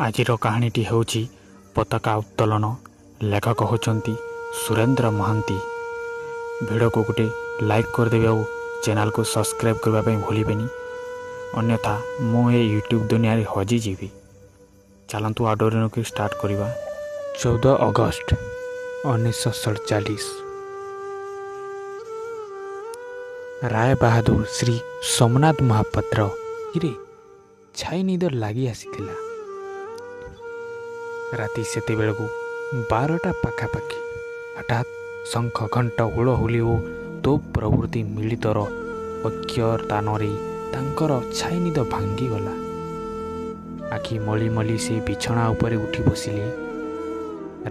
ଆଜିର କାହାଣୀଟି ହେଉଛି ପତାକା ଉତ୍ତୋଳନ। ଲେଖକ ହେଉଛନ୍ତି ସୁରେନ୍ଦ୍ର ମହାନ୍ତି। ଭିଡ଼ିଓକୁ ଗୋଟେ ଲାଇକ୍ କରିଦେବେ ଆଉ ଚ୍ୟାନେଲକୁ ସବସ୍କ୍ରାଇବ୍ କରିବା ପାଇଁ ଭୁଲିବେନି, ଅନ୍ୟଥା ମୁଁ ଏ ୟୁଟ୍ୟୁବ୍ ଦୁନିଆରେ ହଜିଯିବି। ଚାଲନ୍ତୁ ଆଡୋରିନକୁ ଷ୍ଟାର୍ଟ କରିବା। 14 ଅଗଷ୍ଟ 1947। ରାୟ ବାହାଦୁର ଶ୍ରୀ ସୋମନାଥ ମହାପାତ୍ର ରେ ଛାଇ ନିଦ ଲାଗି ଆସିଥିଲା। ରାତି ସେତେବେଳକୁ 12ଟା ପାଖାପାଖି। ହଠାତ୍ ଶଙ୍ଖ ଘଣ୍ଟ ହୁଳହୁଳି ଓ ତୋପ ପ୍ରଭୃତି ମିଳିତର ଅଜ୍ଞତାନରେ ତାଙ୍କର ଛାଇ ନିଦ ଭାଙ୍ଗିଗଲା। ଆଖି ମଳି ମଳି ସେ ବିଛଣା ଉପରେ ଉଠି ବସିଲେ।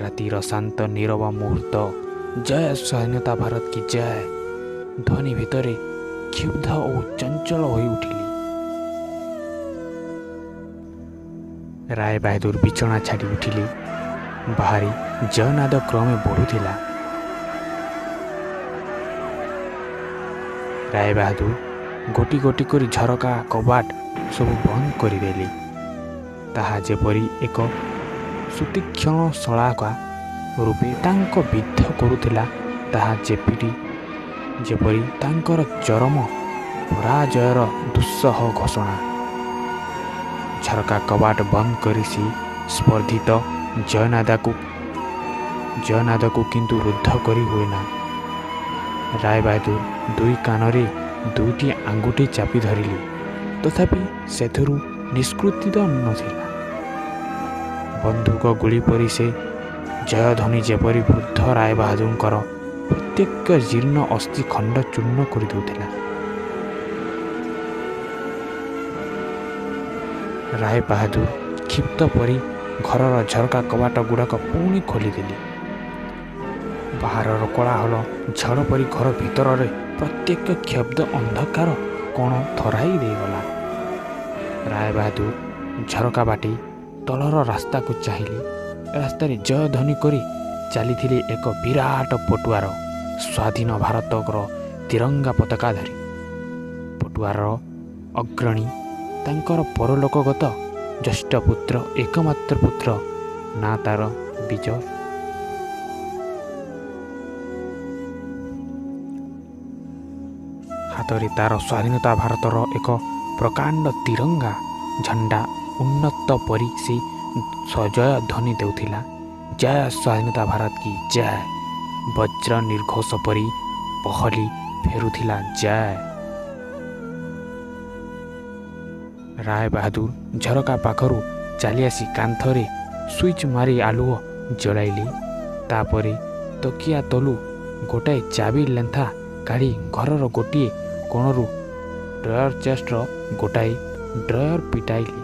ରାତିର ଶାନ୍ତ ନୀରବ ମୁହୂର୍ତ୍ତ ଜୟ ସ୍ୱାଧୀନତା ଭାରତ କି ଜୟ ଧ୍ୱନି ଭିତରେ କ୍ଷୁବ୍ଧ ଓ ଚଞ୍ଚଳ ହୋଇ ଉଠିଲେ। ରାୟ ବାହାଦୁର ବିଛଣା ଛାଡ଼ି ଉଠିଲେ। ବାହାରେ ଜୟନାଦ କ୍ରମେ ବଢ଼ୁଥିଲା। ରାୟ ବାହାଦୁର ଗୋଟି ଗୋଟି କରି ଝରକା କବାଟ ସବୁ ବନ୍ଦ କରିଦେଲେ। ତାହା ଯେପରି ଏକ ସୁତୀକ୍ଷ୍ଣ ଶଳାକା ରୂପେ ତାଙ୍କ ବିଦ୍ଧ କରୁଥିଲା, ତାହା ଯେପରି ତାଙ୍କର ଚରମ ପରାଜୟର ଦୁଃସହ ଘୋଷଣା। ଝରକା କବାଟ ବନ୍ଦ କରି ସେ ସ୍ପର୍ଦ୍ଧିତ ଜୟନାଦକୁ କିନ୍ତୁ ରୁଦ୍ଧ କରି ହୁଏନା। ରାୟ ବାହାଦୁର ଦୁଇ କାନରେ ଦୁଇଟି ଆଙ୍ଗୁଠି ଚାପି ଧରିଲେ, ତଥାପି ସେଥିରୁ ନିଷ୍କୃତିତ ନଥିଲା। ବନ୍ଧୁକ ଗୁଳି ପରି ସେ ଜୟଧ୍ୱନି ଯେପରି ବୃଦ୍ଧ ରାୟ ବାହାଦୁରଙ୍କର ପ୍ରତ୍ୟେକ ଜୀର୍ଣ୍ଣ ଅସ୍ଥି ଖଣ୍ଡ ଚୂର୍ଣ୍ଣ କରିଦେଉଥିଲା। ରାୟ ବାହାଦୁର କ୍ଷିପ୍ତ ପରି ଘରର ଝରକା କବାଟ ଗୁଡ଼ାକ ପୁଣି ଖୋଲିଦେଲେ। ବାହାରର କୋଳାହଳ ଝଡ଼ ପରି ଘର ଭିତରରେ ପ୍ରତ୍ୟେକ କ୍ଷବ୍ଧ ଅନ୍ଧକାର କୋଣ ଥରାଇ ଦେଇଗଲା। ରାୟ ବାହାଦୁର ଝରକା ବାଟେ ତଳର ରାସ୍ତାକୁ ଚାହିଁଲେ। ରାସ୍ତାରେ ଜୟଧ୍ୱନି କରି ଚାଲିଥିଲେ ଏକ ବିରାଟ ପଟୁଆର, ସ୍ୱାଧୀନ ଭାରତର ତିରଙ୍ଗା ପତାକା ଧରି। ପଟୁଆର ଅଗ୍ରଣୀ ତାଙ୍କର ପରଲୋକଗତ ଜ୍ୟେଷ୍ଠ ପୁତ୍ର, ଏକମାତ୍ର ପୁତ୍ର, ନା ତାର ବିଜୟ। ହାତରେ ତାର ସ୍ୱାଧୀନତା ଭାରତର ଏକ ପ୍ରକାଣ୍ଡ ତିରଙ୍ଗା ଝଣ୍ଡା ଉନ୍ନତ ପରି ସେ ସଜୟ ଧ୍ୱନି ଦେଉଥିଲା। ଜୟ ସ୍ୱାଧୀନତା ଭାରତ କି ଜୟ ବଜ୍ର ନିର୍ଘୋଷ ପରି ପହଲି ଫେରୁଥିଲା ଜୟ। ରାୟ ବାହାଦୁର ଝରକା ପାଖରୁ ଚାଲିଆସି କାନ୍ଥରେ ସୁଇଚ୍ ମାରି ଆଲୁଅ ଜଳାଇଲେ। ତାପରେ ତକିଆ ତଳୁ ଗୋଟାଏ ଚାବି ଲେନ୍ଥା କାଢ଼ି ଘରର ଗୋଟିଏ କୋଣରୁ ଡ୍ରୟର ଚେଷ୍ଟର ଗୋଟାଏ ଡ୍ରୟର ପିଟାଇଲେ।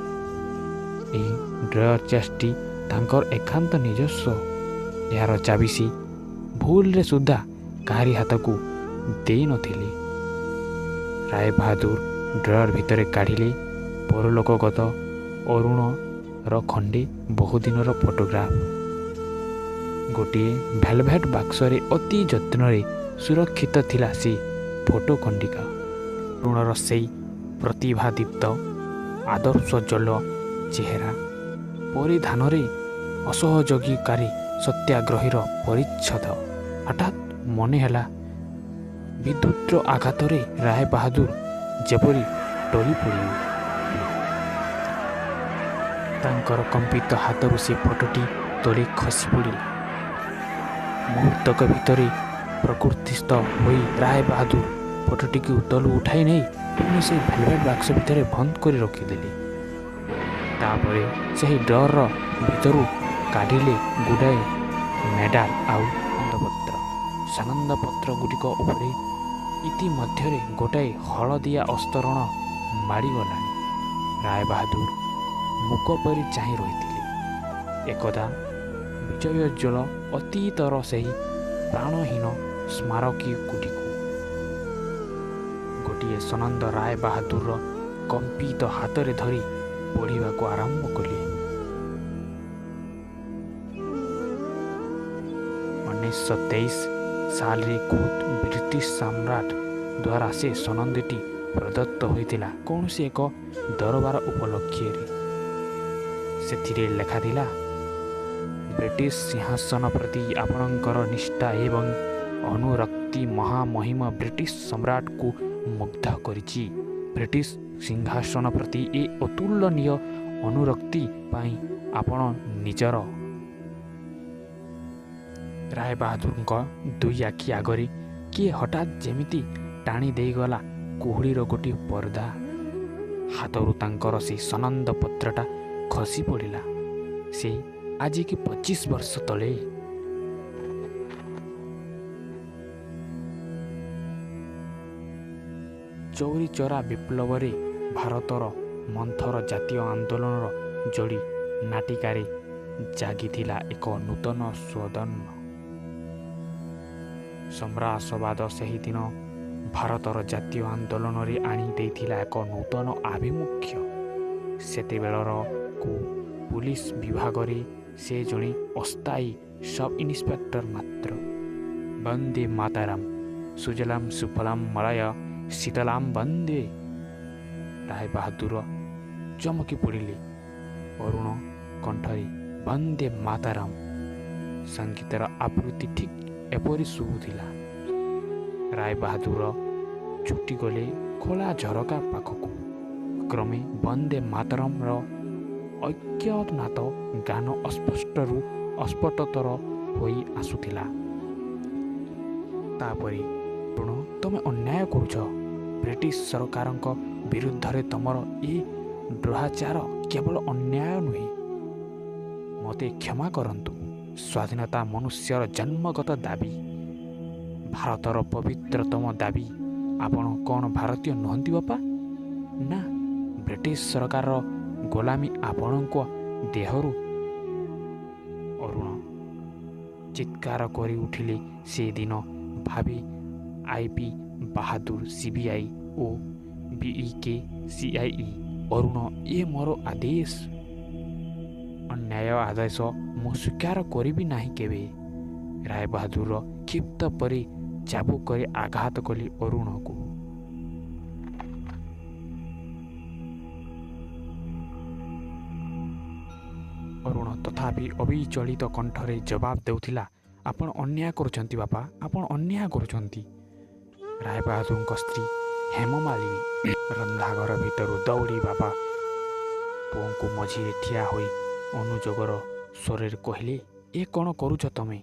ଏହି ଡ୍ରୟର ଚେଷ୍ଟଟି ତାଙ୍କର ଏକାନ୍ତ ନିଜସ୍ୱ। ଏହାର ଚାବି ସେ ଭୁଲରେ ସୁଦ୍ଧା କାହାରି ହାତକୁ ଦେଇନଥିଲେ। ରାୟ ବାହାଦୁର ଡ୍ରୟର ଭିତରେ କାଢ଼ିଲେ ପରଲୋକଗତ ଅରୁଣର ଖଣ୍ଡେ ବହୁଦିନର ଫଟୋଗ୍ରାଫ। ଗୋଟିଏ ଭେଲଭେଟ୍ ବାକ୍ସରେ ଅତି ଯତ୍ନରେ ସୁରକ୍ଷିତ ଥିଲା ସେ ଫଟୋ ଖଣ୍ଡିକା। ଅରୁଣର ସେଇ ପ୍ରତିଭାଦୀପ୍ତ ଆଦର୍ଶୋଜ୍ୱଳ ଚେହେରା, ପରିଧାନରେ ଅସହଯୋଗୀକାରୀ ସତ୍ୟାଗ୍ରହୀର ପରିଚ୍ଛଦ। ହଠାତ୍ ମନେ ହେଲା, ବିଦ୍ୟୁତ୍ର ଆଘାତରେ ରାୟ ବାହାଦୁର ଯେପରି ଟଳି ପଡ଼ିବେ। ତାଙ୍କର କମ୍ପିତ ହାତରୁ ସେ ଫଟୋଟି ତଳେ ଖସି ପଡ଼ିଲା। ମୁହୂର୍ତ୍ତକ ଭିତରେ ପ୍ରକୃତିସ୍ଥ ହୋଇ ରାୟ ବାହାଦୁର ଫଟୋଟିକୁ ତଳୁ ଉଠାଇ ନେଇ ପୁଣି ସେ ଭେଲଭେଟ୍ ବାକ୍ସ ଭିତରେ ବନ୍ଦ କରି ରଖିଦେଲେ। ତାପରେ ସେହି ଡ୍ରର ଭିତରୁ କାଢ଼ିଲେ ଗୁଡ଼ାଏ ମେଡାଲ ଆଉ ଆନନ୍ଦପତ୍ର। ସନନ୍ଦପତ୍ର ଗୁଡ଼ିକ ଉପରେ ଇତିମଧ୍ୟରେ ଗୋଟାଏ ହଳଦିଆ ଅସ୍ତରଣ ମାଡ଼ିଗଲାଣି। ରାୟ ବାହାଦୁର ମୂକ ପରି ଚାହିଁ ରହିଥିଲେ ଏକଦା ବିଜୟୋଜ୍ୱଳ ଅତୀତର ସେହି ପ୍ରାଣହୀନ ସ୍ମାରକୀଗୁଡ଼ିକୁ। ଗୋଟିଏ ସନନ୍ଦ ରାୟ ବାହାଦୁରର କମ୍ପିତ ହାତରେ ଧରି ପଢ଼ିବାକୁ ଆରମ୍ଭ କଲେ। 1923 ସାଲରେ ଖୁଦ୍ ବ୍ରିଟିଶ ସମ୍ରାଟ ଦ୍ୱାରା ସେ ସନନ୍ଦଟି ପ୍ରଦତ୍ତ ହୋଇଥିଲା କୌଣସି ଏକ ଦରବାର ଉପଲକ୍ଷରେ। ସେଥିରେ ଲେଖାଥିଲା, ବ୍ରିଟିଶ ସିଂହାସନ ପ୍ରତି ଆପଣଙ୍କର ନିଷ୍ଠା ଏବଂ ଅନୁରକ୍ତି ମହାମହିମ ବ୍ରିଟିଶ ସମ୍ରାଟକୁ ମୁଗ୍ଧ କରିଛି। ବ୍ରିଟିଶ ସିଂହାସନ ପ୍ରତି ଏ ଅତୁଳନୀୟ ଅନୁରକ୍ତି ପାଇଁ ଆପଣ ନିଜର। ରାୟବାହାଦୁରଙ୍କ ଦୁଇ ଆଖି ଆଗରେ କିଏ ହଠାତ୍ ଯେମିତି ଟାଣି ଦେଇଗଲା କୁହୁଡ଼ିର ଗୋଟିଏ ପର୍ଦ୍ଦା। ହାତରୁ ତାଙ୍କର ସେହି ସନନ୍ଦ ପତ୍ରଟା ଖସି ପଡ଼ିଲା। ସେ ଆଜିକି 25 ବର୍ଷ ତଳେ ଚୌରୀ ଚୋରା ବିପ୍ଳବରେ ଭାରତର ମନ୍ଥର ଜାତୀୟ ଆନ୍ଦୋଳନର ଯୋଡ଼ି ନାଟିକାରେ ଜାଗିଥିଲା ଏକ ନୂତନ ସ୍ୱଦନ। ସମ୍ରାସବାଦ ସେହିଦିନ ଭାରତର ଜାତୀୟ ଆନ୍ଦୋଳନରେ ଆଣି ଦେଇଥିଲା ଏକ ନୂତନ ଆଭିମୁଖ୍ୟ। ସେତେବେଳକୁ ପୁଲିସ ବିଭାଗରେ ସେ ଜଣେ ଅସ୍ଥାୟୀ ସବ୍ ଇନ୍ସପେକ୍ଟର ମାତ୍ର। ବନ୍ଦେ ମାତାରାମ, ସୁଜଲାମ ସୁଫଲାମ ମଳୟ ଶୀତଲାମ ବନ୍ଦେ। ରାୟବାହାଦୁର ଚମକି ପଡ଼ିଲେ। ଅରୁଣ କଣ୍ଠରେ ବନ୍ଦେ ମାତାରାମ ସଙ୍ଗୀତର ଆବୃତ୍ତି ଠିକ୍ ଏପରି ଶୁଭୁଥିଲା। ରାୟବାହାଦୁର ଛୁଟିଗଲେ ଖୋଲା ଝରକା ପାଖକୁ। କ୍ରମେ ବନ୍ଦେ ମାତରମର ଐକ୍ୟନାଦ ଗାନ ଅସ୍ପଷ୍ଟରୁ ଅସ୍ଫୁଟତର ହୋଇ ଆସୁଥିଲା। ତାପରେ, ଅରୁଣ, ତମେ ଅନ୍ୟାୟ କରୁଛ। ବ୍ରିଟିଶ ସରକାରଙ୍କ ବିରୁଦ୍ଧରେ ତମର ଏ ଦ୍ରୋହାଚାର କେବଳ ଅନ୍ୟାୟ ନୁହେଁ। ମୋତେ କ୍ଷମା କରନ୍ତୁ। ସ୍ୱାଧୀନତା ମନୁଷ୍ୟର ଜନ୍ମଗତ ଦାବି, ଭାରତର ପବିତ୍ରତମ ଦାବି। ଆପଣ କ'ଣ ଭାରତୀୟ ନୁହନ୍ତି ବାପା? ନା, ବ୍ରିଟିଶ ସରକାରର ଗୋଲାମୀ ଆପଣଙ୍କ ଦେହରୁ। ଅରୁଣ ଚିତ୍କାର କରି ଉଠିଲେ। ସେଦିନ ଭାବେ IP ବାହାଦୁର CBI ଓ BEK CIE। ଅରୁଣ, ଏ ମୋର ଆଦେଶ। ଅନ୍ୟାୟ ଆଦେଶ ମୁଁ ସ୍ୱୀକାର କରିବି ନାହିଁ କେବେ। ରାୟବାହାଦୁର କ୍ଷିପ୍ତ ପରି ଚାବୁକ କରି ଆଘାତ କଲି ଅରୁଣକୁ। ଅରୁଣ ତଥାପି ଅବିଚଳିତ କଣ୍ଠରେ ଜବାବ ଦେଉଥିଲା, ଆପଣ ଅନ୍ୟାୟ କରୁଛନ୍ତି ବାପା, ଆପଣ ଅନ୍ୟାୟ କରୁଛନ୍ତି। ରାୟବାହାଦୁରଙ୍କ ସ୍ତ୍ରୀ ହେମମାଳିନୀ ରନ୍ଧାଘର ଭିତରୁ ଦୌଡ଼ି ବାପା ପୁଅଙ୍କୁ ମଝିରେ ଠିଆ ହୋଇ ଅନୁଯୋଗର ସ୍ୱରରେ କହିଲେ, ଏ କ'ଣ କରୁଛ ତମେ?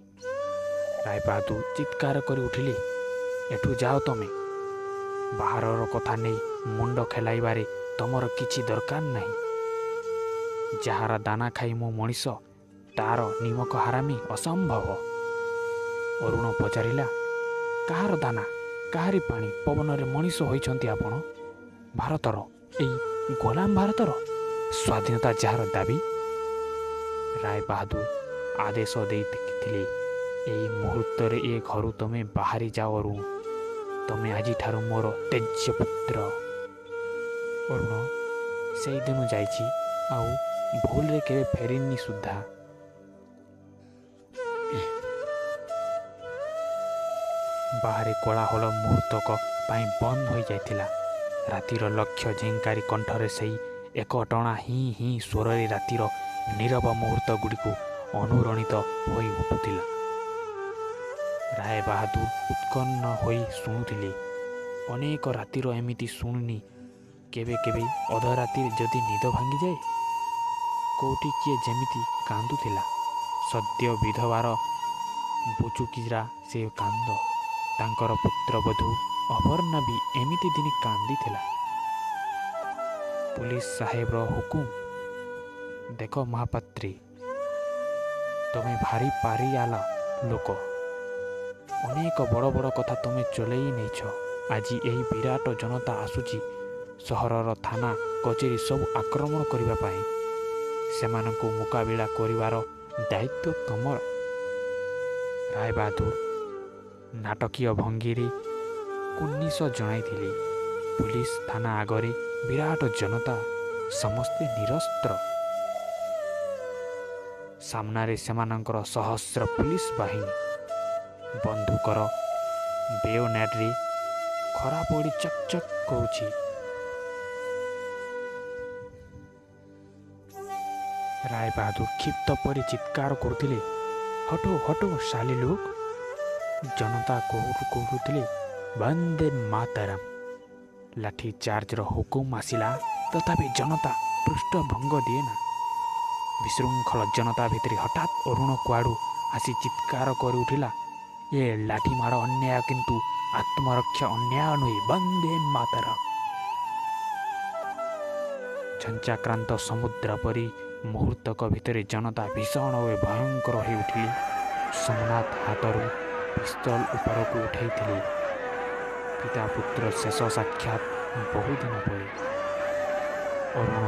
ରାୟବାହାଦୁର ଚିତ୍କାର କରି ଉଠିଲେ, ଏଠୁ ଯାଅ ତମେ। ବାହାରର କଥା ନେଇ ମୁଣ୍ଡ ଖେଳାଇବାରେ ତମର କିଛି ଦରକାର ନାହିଁ। ଯାହାର ଦାନା ଖାଇ ମୁଁ ମଣିଷ, ତାର ନିମକ ହାରାମି ଅସମ୍ଭବ। ଅରୁଣ ପଚାରିଲା, କାହାର ଦାନା, କାହାରି ପାଣି ପବନରେ ମଣିଷ ହୋଇଛନ୍ତି ଆପଣ? ଭାରତର, ଏଇ ଗୋଲାମ ଭାରତର ସ୍ୱାଧୀନତା ଯାହାର ଦାବି। ରାୟବାହାଦୁର ଆଦେଶ ଦେଇଥିଲେ, ଏଇ ମୁହୂର୍ତ୍ତରେ ଏ ଘରୁ ତମେ ବାହାରି ଯାଅ ଅରୁଣ। ତମେ ଆଜିଠାରୁ ମୋର ତେଜ୍ୟପୁତ୍ର। ଅରୁଣ ସେଇଦିନ ଯାଇଛି, ଆଉ ଭୁଲରେ କେବେ ଫେରିନି ସୁଦ୍ଧା। ବାହାରେ କୋଳାହଳ ମୁହୂର୍ତ୍ତକ ପାଇଁ ବନ୍ଦ ହୋଇଯାଇଥିଲା। ରାତିର ଲକ୍ଷ୍ୟ ଝିଙ୍କାରୀ କଣ୍ଠରେ ସେଇ ଏକଟଣା ହିଁ ହିଁ ସ୍ୱରରେ ରାତିର ନୀରବ ମୁହୂର୍ତ୍ତଗୁଡ଼ିକୁ ଅନୁରଣିତ ହୋଇ ଉଠୁଥିଲା। ରାୟବାହାଦୁର ଉତ୍କଣ୍ଠ ହୋଇ ଶୁଣୁଥିଲେ। ଅନେକ ରାତିର ଏମିତି ଶୁଣିନି। କେବେ କେବେ ଅଧରାତିରେ ଯଦି ନିଦ ଭାଙ୍ଗିଯାଏ, କୋଉଠି କିଏ ଯେମିତି କାନ୍ଦୁଥିଲା। ସଦ୍ୟ ବିଧବାର ବୁଚୁକିରା ସେ କାନ୍ଦ। ତାଙ୍କର ପୁତ୍ରବଧୂ ଅପର୍ଣ୍ଣା ବି ଏମିତି ଦିନେ କାନ୍ଦିଥିଲା। ପୁଲିସ ସାହେବର ହୁକୁମ, ଦେଖ ମହାପାତ୍ରୀ, ତମେ ଭାରି ପାରିଆଲା ଲୋକ। ଅନେକ ବଡ଼ ବଡ଼ କଥା ତମେ ଚଲେଇ ନେଇଛ। ଆଜି ଏହି ବିରାଟ ଜନତା ଆସୁଛି ସହରର ଥାନା କଚେରୀ ସବୁ ଆକ୍ରମଣ କରିବା ପାଇଁ। ସେମାନଙ୍କୁ ମୁକାବିଲା କରିବାର ଦାୟିତ୍ୱ ତମର। ରାୟବାହାଦୁର ନାଟକୀୟ ଭଙ୍ଗୀରେ କୁର୍ନିଶ ଜଣାଇଥିଲେ। ପୁଲିସ ଥାନା ଆଗରେ ବିରାଟ ଜନତା, ସମସ୍ତେ ନିରସ୍ତ୍ର। ସାମ୍ନାରେ ସେମାନଙ୍କର ସହସ୍ର ପୁଲିସ ବାହିନୀ। ବନ୍ଧୁକର ବେୟୋନେଟ୍ରେ ଖରା ପଡ଼ି ଚକ୍ ଚକ୍ କରୁଛି। ରାୟ ବାହାଦୁର କ୍ଷିପ୍ତ ପରି ଚିତ୍କାର କରୁଥିଲେ, ହଟୋ ହଟୋ ଶାଲି ଲୋକ। ଜନତା କହୁଥିଲେ, ବନ୍ଦେ ମାତରମ୍। ଲାଠି ଚାର୍ଜର ହୁକୁମ ଆସିଲା, ତଥାପି ଜନତା ପୃଷ୍ଠଭଙ୍ଗ ଦିଏ ନା। ବିଶୃଙ୍ଖଳ ଜନତା ଭିତରେ ହଠାତ୍ ଅରୁଣ କୁଆଡ଼ୁ ଆସି ଚିତ୍କାର କରି ଉଠିଲା, ଏ ଲାଠି ମାଡ଼ ଅନ୍ୟାୟ, କିନ୍ତୁ ଆତ୍ମରକ୍ଷା ଅନ୍ୟାୟ ନୁହେଁ। ବନ୍ଦେ ମାତରମ୍। ଝଞ୍ଚାକ୍ରାନ୍ତ ସମୁଦ୍ର ପରି ମୁହୂର୍ତ୍ତକ ଭିତରେ ଜନତା ଭୀଷଣ ଓ ଭୟଙ୍କର ହୋଇ ଉଠିଲି। ସୋମନାଥ ହାତରୁ ପିସ୍ତଲ ଉପରକୁ ଉଠାଇଥିଲେ। ପିତା ପୁତ୍ର ଶେଷ ସାକ୍ଷାତ ବହୁଦିନ ପରେ। ଅରୁଣ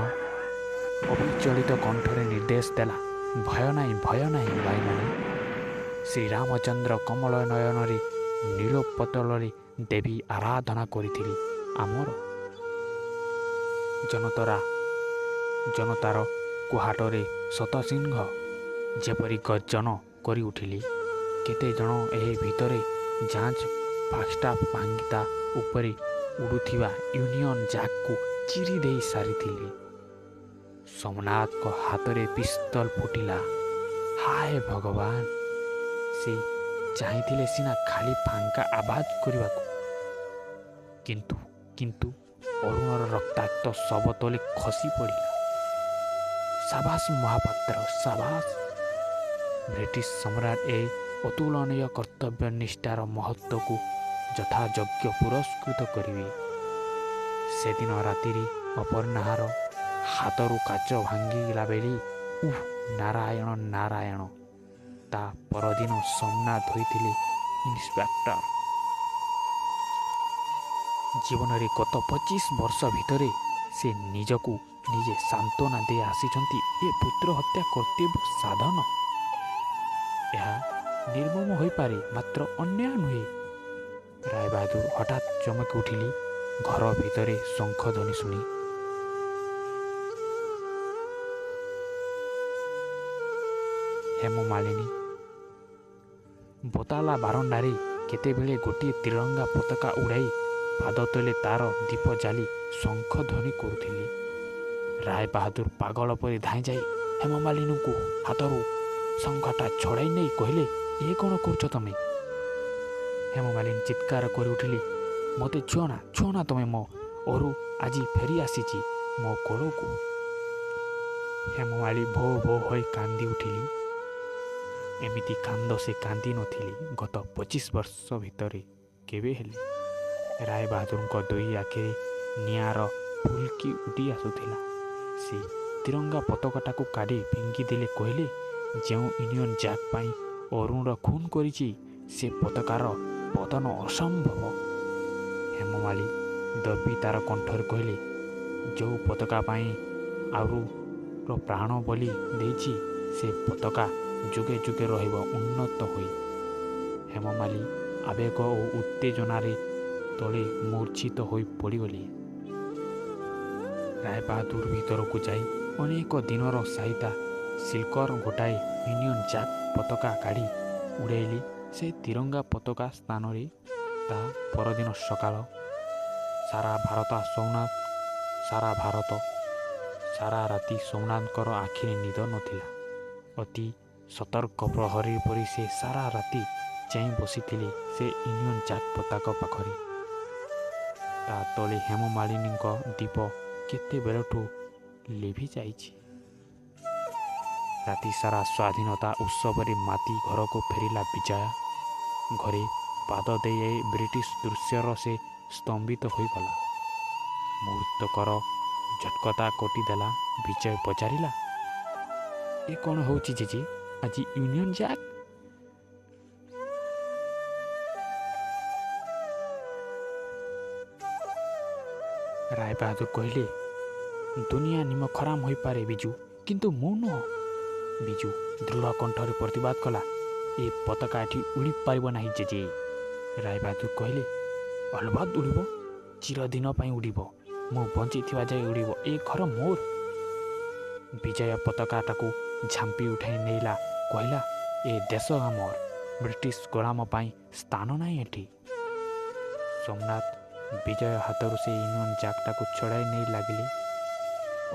ଅବିଚଳିତ କଣ୍ଠରେ ନିର୍ଦ୍ଦେଶ ଦେଲା, ଭୟ ନାହିଁ, ଭୟ ନାହିଁ ଭାଇମାନେ। ଶ୍ରୀରାମଚନ୍ଦ୍ର କମଳ ନୟନରେ ନୀଳ ପତଳରେ ଦେବୀ ଆରାଧନା କରିଥିଲି ଆମର। ଜନତାର କୁହାଟରେ ଶତସିଂହ ଯେପରି ଗର୍ଜନ କରି ଉଠିଲି। କେତେଜଣ ଏହି ଭିତରେ ଯାଞ୍ଚ ଫାଷ୍ଟାଫ ଭାଙ୍ଗି ତା ଉପରେ ଉଡ଼ୁଥିବା ୟୁନିୟନ ଜ୍ୟାକ୍କୁ ଚିରି ଦେଇ ସାରିଥିଲେ। ସୋମନାଥଙ୍କ ହାତରେ ପିସ୍ତଲ ଫୁଟିଲା। ହାୟ ଭଗବାନ! ସେ ଚାହିଁଥିଲେ ସିନା ଖାଲି ଫାଙ୍କା ଆବାଜ କରିବାକୁ, କିନ୍ତୁ ଅରୁଣର ରକ୍ତାକ୍ତ ଶବ ତଳେ ଖସି ପଡ଼ିଲା। ସାବାସ ମହାପାତ୍ର, ସାବାସ! ବ୍ରିଟିଶ ସମ୍ରାଟ ଏ ଅତୁଳନୀୟ କର୍ତ୍ତବ୍ୟ ନିଷ୍ଠାର ମହତ୍ତ୍ୱକୁ ଯଥାଯୋଗ୍ୟ ପୁରସ୍କୃତ କରିବେ। ସେଦିନ ରାତିରେ ଅପର୍ଣ୍ଣାହାର ହାତରୁ କାଚ ଭାଙ୍ଗିଲା ବେଳେ ନାରାୟଣ ନାରାୟଣ। ତା ପରଦିନ ସୋମନାଥ ହୋଇଥିଲେ ଇନ୍ସପେକ୍ଟର। ଜୀବନରେ ଗତ 25 ବର୍ଷ ଭିତରେ ସେ ନିଜକୁ ନିଜେ ସାନ୍ତ୍ୱନା ଦେଇ ଆସିଛନ୍ତି, ଏ ପୁତ୍ର ହତ୍ୟା କର୍ତ୍ତବ୍ୟ ସାଧନ। ଏହା ନିର୍ମମ ହୋଇପାରେ, ମାତ୍ର ଅନ୍ୟାୟ ନୁହେଁ। ରାୟବାହାଦୁର ହଠାତ୍ ଚମକି ଉଠିଲି ଘର ଭିତରେ ଶଙ୍ଖଧ୍ୱନି ଶୁଣି। ହେମମାଳିନୀ ବୋତାଲା ବାରଣ୍ଡାରେ କେତେବେଳେ ଗୋଟିଏ ତ୍ରିରଙ୍ଗା ପତାକା ଉଡ଼ାଇ ପାଦ ତଳେ ତାର ଦୀପ ଜାଳି ଶଙ୍ଖଧ୍ୱନି କରୁଥିଲେ। ରାୟବାହାଦୁର ପାଗଳ ପରି ଧାଇଁଯାଇ ହେମମାଳିନୀଙ୍କୁ ହାତରୁ ଶଙ୍ଖଟା ଛଡ଼ାଇ ନେଇ କହିଲେ, ଏ କ'ଣ କରୁଛ ତମେ? ହେମମାଳିନୀ ଚିତ୍କାର କରି ଉଠିଲେ, ମୋତେ ଛୁଅ ନା ତମେ। ମୋ ଅରୁ ଆଜି ଫେରି ଆସିଛି ମୋ କୋଳକୁ। ହେମମାଳି ଭୋ ଭୋ ହୋଇ କାନ୍ଦି ଉଠିଲି। ଏମିତି କାନ୍ଦ ସେ କାନ୍ଦି ନଥିଲି ଗତ 25 ବର୍ଷ ଭିତରେ କେବେ ହେଲେ। ରାୟବାହାଦୁରଙ୍କ ଦୁଇ ଆଖିରେ ନିଆଁର ଫୁଲକି ଉଠି ଆସୁଥିଲା। ସେ ତ୍ରିରଙ୍ଗା ପତାକାଟାକୁ କାଢ଼ି ଫିଙ୍ଗିଦେଲେ, କହିଲେ, ଯେଉଁ ୟୁନିୟନ ଜ୍ୟାକ୍ ପାଇଁ ଅରୁଣର ଖୁନ୍ କରିଛି, ସେ ପତାକାର ପତନ ଅସମ୍ଭବ। ହେମମାଳି ଦବି ତାର କଣ୍ଠରେ କହିଲେ, ଯେଉଁ ପତାକା ପାଇଁ ଅରୁର ପ୍ରାଣ ବଳି ଦେଇଛି, ସେ ପତାକା ଯୁଗେ ଯୁଗେ ରହିବ ଉନ୍ନତ ହୋଇ। ହେମମାଳି ଆବେଗ ଓ ଉତ୍ତେଜନାରେ ତଳେ ମୂର୍ଚ୍ଛିତ ହୋଇ ପଡ଼ିଗଲେ। ରାୟବାହାଦୁର ଭିତରକୁ ଯାଇ ଅନେକ ଦିନର ସାଇତା ସିଲ୍କର ଗୋଟାଏ ୟୁନିୟନ ଜ୍ୟାକ୍ ପତାକା କାଢ଼ି ଉଡ଼ାଇଲି ସେ ତ୍ରିରଙ୍ଗା ପତାକା ସ୍ଥାନରେ। ତା ପରଦିନ ସକାଳ ସାରା ରାତି ସୋମନାଥଙ୍କର ଆଖିରେ ନିଦ ନଥିଲା। ଅତି ସତର୍କ ପ୍ରହରୀ ପରି ସେ ସାରା ରାତି ଚାହିଁ ବସିଥିଲେ ସେ ୟୁନିୟନ ଜ୍ୟାକ୍ ପତାକା ପାଖରେ। ତା ତଳେ ହେମମାଳିନୀଙ୍କ ଦୀପ କେତେବେଳଠୁ ଲିଭି ଯାଇଛି। ରାତି ସାରା ସ୍ୱାଧୀନତା ଉତ୍ସବରେ ମାତି ଘରକୁ ଫେରିଲା ବିଜୟା। ଘରେ ପାଦ ଦେଇ ବ୍ରିଟିଶ ଦୃଶ୍ୟର ସେ ସ୍ତମ୍ଭିତ ହୋଇଗଲା। ମୁହୂର୍ତ୍ତକର ଝଟକା କଟିଦେଲା। ବିଜୟ ପଚାରିଲା, ଏ କ'ଣ ହେଉଛି ଜେଜେ? ଆଜି ୟୁନିୟନ ଜ୍ୟାକ୍? ରାୟବାହାଦୁର କହିଲେ, ଦୁନିଆ ନିମ ଖରାମ ହୋଇପାରେ ବିଜୁ, କିନ୍ତୁ ମୁଁ ନୁହଁ। ବିଜୁ ଦୃଢ଼ କଣ୍ଠରେ ପ୍ରତିବାଦ କଲା, ଏ ପତାକା ଏଠି ଉଡ଼ି ପାରିବ ନାହିଁ ଜେଜେ। ରାୟବାହାଦୁର କହିଲେ, ଅଲବତ ଉଡ଼ିବ, ଚିରଦିନ ପାଇଁ ଉଡ଼ିବ। ମୁଁ ବଞ୍ଚିଥିବା ଯାଏ ଉଡ଼ିବ। ଏ ଘର ମୋର। ବିଜୟ ପତାକାଟାକୁ ଝାମ୍ପି ଉଠାଇ ନେଇଲା, କହିଲା, ଏ ଦେଶ ଆମର। ବ୍ରିଟିଶ ଗୋଲାମ ପାଇଁ ସ୍ଥାନ ନାହିଁ ଏଠି। ସୋମନାଥ ବିଜୟ ହାତରୁ ସେ ୟୁନିୟନ ଜ୍ୟାକ୍ଟାକୁ ଛଡ଼ାଇ ନେଇ ଲାଗିଲେ।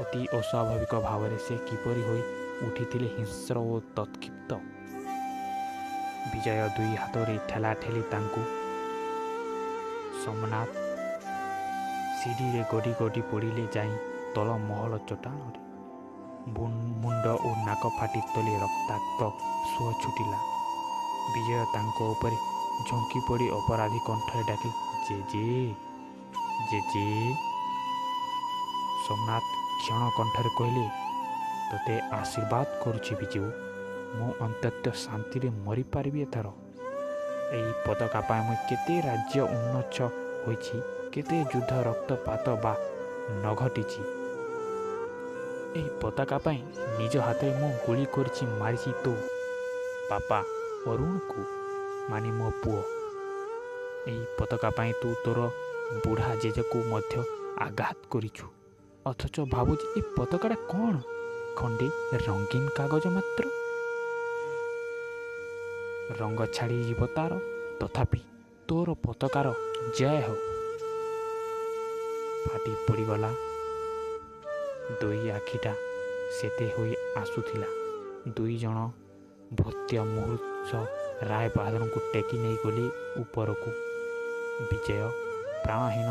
ଅତି ଅସ୍ୱାଭାବିକ ଭାବରେ ସେ କିପରି ହୋଇ ଉଠିଥିଲେ ହିଂସ୍ର ଓ ତତ୍କ୍ଷିପ୍ତ। ବିଜୟ ଦୁଇ ହାତରେ ଠେଲା ଠେଲି ତାଙ୍କୁ ସୋମନାଥ ସିଡ଼ିରେ ଗଡ଼ି ଗଡ଼ି ପଡ଼ିଲେ ଯାଇ ତଳ ମହଲ ଚଟାଣରେ। ମୁଣ୍ଡ ଓ ନାକ ଫାଟି ତଳେ ରକ୍ତାକ୍ତ ସୁଅ ଛୁଟିଲା। ବିଜୟ ତାଙ୍କ ଉପରେ ଝୁଙ୍କି ପଡ଼ି ଅପରାଧୀ କଣ୍ଠରେ ଡାକିଲେ, ଜେଜେ ଜେଜେ। ସୋମନାଥ କ୍ଷୀଣ କଣ୍ଠରେ କହିଲେ, ତୋତେ ଆଶୀର୍ବାଦ କରୁଛି ବିଜୁ। ମୁଁ ଅନ୍ତତଃ ଶାନ୍ତିରେ ମରିପାରିବି ଏଥର। ଏହି ପତାକା ପାଇଁ ମୁଁ କେତେ ରାଜ୍ୟ ଉନ୍ମୋଚ ହୋଇଛି, କେତେ ଯୁଦ୍ଧ ରକ୍ତପାତ ବା ନ ଘଟିଛି। ଏହି ପତାକା ପାଇଁ ନିଜ ହାତରେ ମୁଁ ଗୁଳି କରିଛି, ମାରିଛି ତୋ ବାପା ଅରୁଣକୁ, ମାନେ ମୋ ପୁଅ। ଏହି ପତାକା ପାଇଁ ତୁ ତୋର ବୁଢ଼ା ଜେଜେକୁ ମଧ୍ୟ ଆଘାତ କରିଛୁ। ଅଥଚ ଭାବୁଛି ଏ ପତାକାଟା କ'ଣ, ଖଣ୍ଡେ ରଙ୍ଗୀନ କାଗଜ ମାତ୍ର। ରଙ୍ଗ ଛାଡ଼ିଯିବ ତାର, ତଥାପି ତୋର ପତାକାର ଜୟ ହେଉ। ଫାଟି ପଡ଼ିଗଲା। ଦୁଇ ଆଖିଟା ସେତେ ହୋଇ ଆସୁଥିଲା। ଦୁଇ ଜଣ ଭୃତ୍ୟ ମୁହୂର୍ତ୍ତ ରାୟ ବାହାଦୁରଙ୍କୁ ଟେକି ନେଇଗଲେ ଉପରକୁ। ବିଜୟ ପ୍ରାଣହୀନ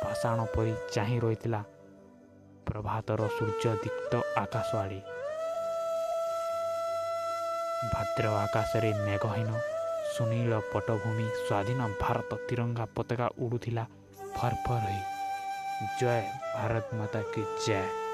ପାଷାଣ ପରି ଚାହିଁ ରହିଥିଲା ପ୍ରଭାତର ସୂର୍ଯ୍ୟଦୀପ୍ତ ଆକାଶ ଆଡ଼େ। ଭାଦ୍ର ଆକାଶରେ ମେଘହୀନ ସୁନୀଳ ପଟ୍ଟଭୂମି, ସ୍ୱାଧୀନ ଭାରତ ତିରଙ୍ଗା ପତାକା ଉଡ଼ୁଥିଲା ଫରଫର ହୋଇ। ଜୟ ଭାରତ ମାତା କି ଜୟ।